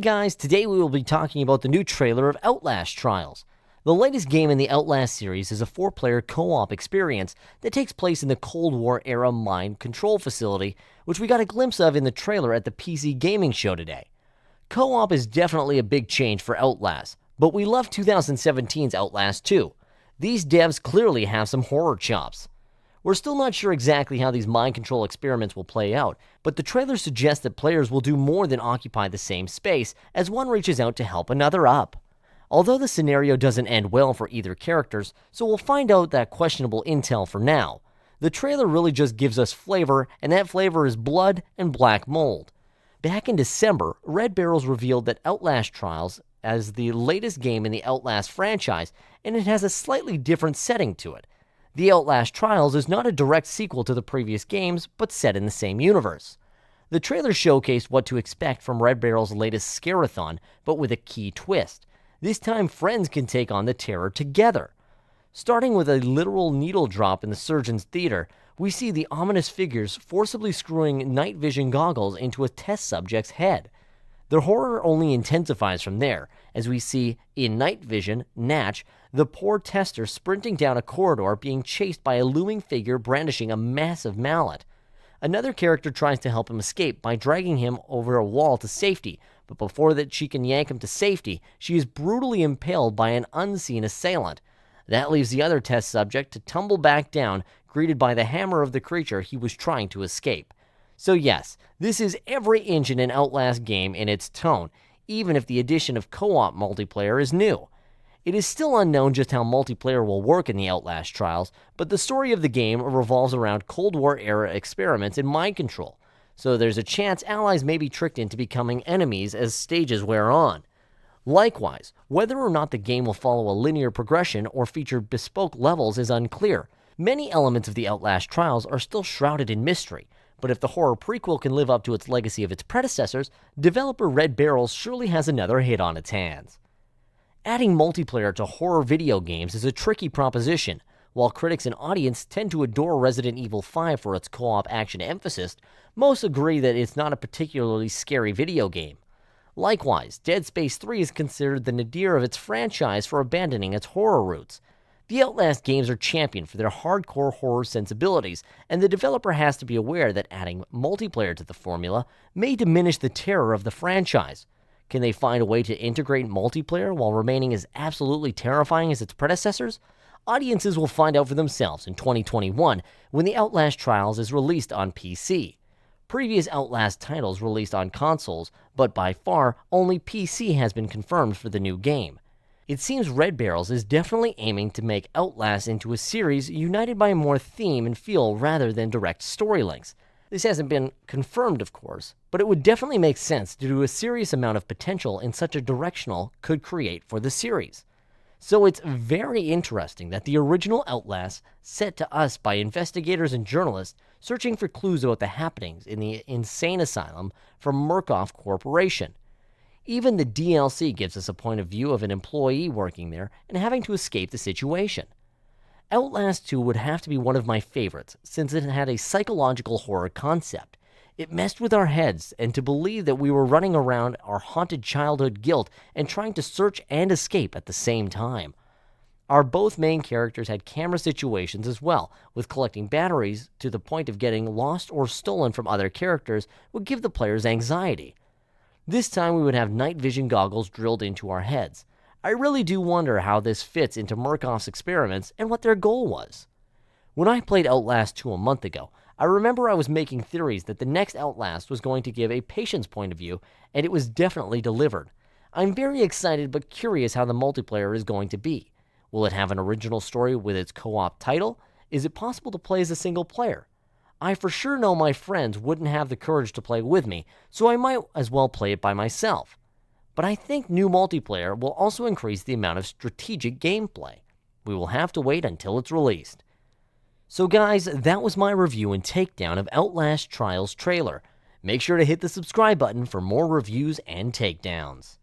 Guys, today we will be talking about the new trailer of Outlast Trials. The latest game in the Outlast series is a 4-player co-op experience that takes place in the Cold War era mind control facility, which we got a glimpse of in the trailer at the PC gaming show today. Co-op is definitely a big change for Outlast, but we love 2017's Outlast 2. These devs clearly have some horror chops. We're still not sure exactly how these mind control experiments will play out, but the trailer suggests that players will do more than occupy the same space as one reaches out to help another up. Although the scenario doesn't end well for either characters, so we'll find out that questionable intel for now. The trailer really just gives us flavor, and that flavor is blood and black mold. Back in December, Red Barrels revealed that Outlast Trials as the latest game in the Outlast franchise, and it has a slightly different setting to it. The Outlast Trials is not a direct sequel to the previous games, but set in the same universe. The trailer showcased what to expect from Red Barrel's latest scare-a-thon, but with a key twist. This time, friends can take on the terror together. Starting with a literal needle drop in the surgeon's theater, we see the ominous figures forcibly screwing night vision goggles into a test subject's head. The horror only intensifies from there, as we see, in night vision, Natch, the poor tester sprinting down a corridor being chased by a looming figure brandishing a massive mallet. Another character tries to help him escape by dragging him over a wall to safety, but before that she can yank him to safety, she is brutally impaled by an unseen assailant. That leaves the other test subject to tumble back down, greeted by the hammer of the creature he was trying to escape. So yes, this is every inch in an Outlast game in its tone, even if the addition of co-op multiplayer is new. It is still unknown just how multiplayer will work in the Outlast Trials, but the story of the game revolves around Cold War-era experiments in mind control, so there's a chance allies may be tricked into becoming enemies as stages wear on. Likewise, whether or not the game will follow a linear progression or feature bespoke levels is unclear. Many elements of the Outlast Trials are still shrouded in mystery, but if the horror prequel can live up to its legacy of its predecessors, developer Red Barrels surely has another hit on its hands. Adding multiplayer to horror video games is a tricky proposition. While critics and audience tend to adore Resident Evil 5 for its co-op action emphasis, most agree that it's not a particularly scary video game. Likewise, Dead Space 3 is considered the nadir of its franchise for abandoning its horror roots. The Outlast games are championed for their hardcore horror sensibilities, and the developer has to be aware that adding multiplayer to the formula may diminish the terror of the franchise. Can they find a way to integrate multiplayer while remaining as absolutely terrifying as its predecessors? Audiences will find out for themselves in 2021 when the Outlast Trials is released on PC. Previous Outlast titles released on consoles, but by far only PC has been confirmed for the new game. It seems Red Barrels is definitely aiming to make Outlast into a series united by more theme and feel rather than direct story links. This hasn't been confirmed, of course, but it would definitely make sense due to a serious amount of potential in such a directional could create for the series. So it's very interesting that the original Outlast, set to us by investigators and journalists searching for clues about the happenings in the insane asylum from Murkoff Corporation. Even the DLC gives us a point of view of an employee working there and having to escape the situation. Outlast 2 would have to be one of my favorites, since it had a psychological horror concept. It messed with our heads, and to believe that we were running around our haunted childhood guilt and trying to search and escape at the same time. Our both main characters had camera situations as well, with collecting batteries to the point of getting lost or stolen from other characters would give the players anxiety. This time we would have night vision goggles drilled into our heads. I really do wonder how this fits into Murkoff's experiments and what their goal was. When I played Outlast 2 a month ago, I remember I was making theories that the next Outlast was going to give a patient's point of view, and it was definitely delivered. I'm very excited but curious how the multiplayer is going to be. Will it have an original story with its co-op title? Is it possible to play as a single player? I for sure know my friends wouldn't have the courage to play with me, so I might as well play it by myself. But I think new multiplayer will also increase the amount of strategic gameplay. We will have to wait until it's released. So guys, that was my review and takedown of Outlast Trials trailer. Make sure to hit the subscribe button for more reviews and takedowns.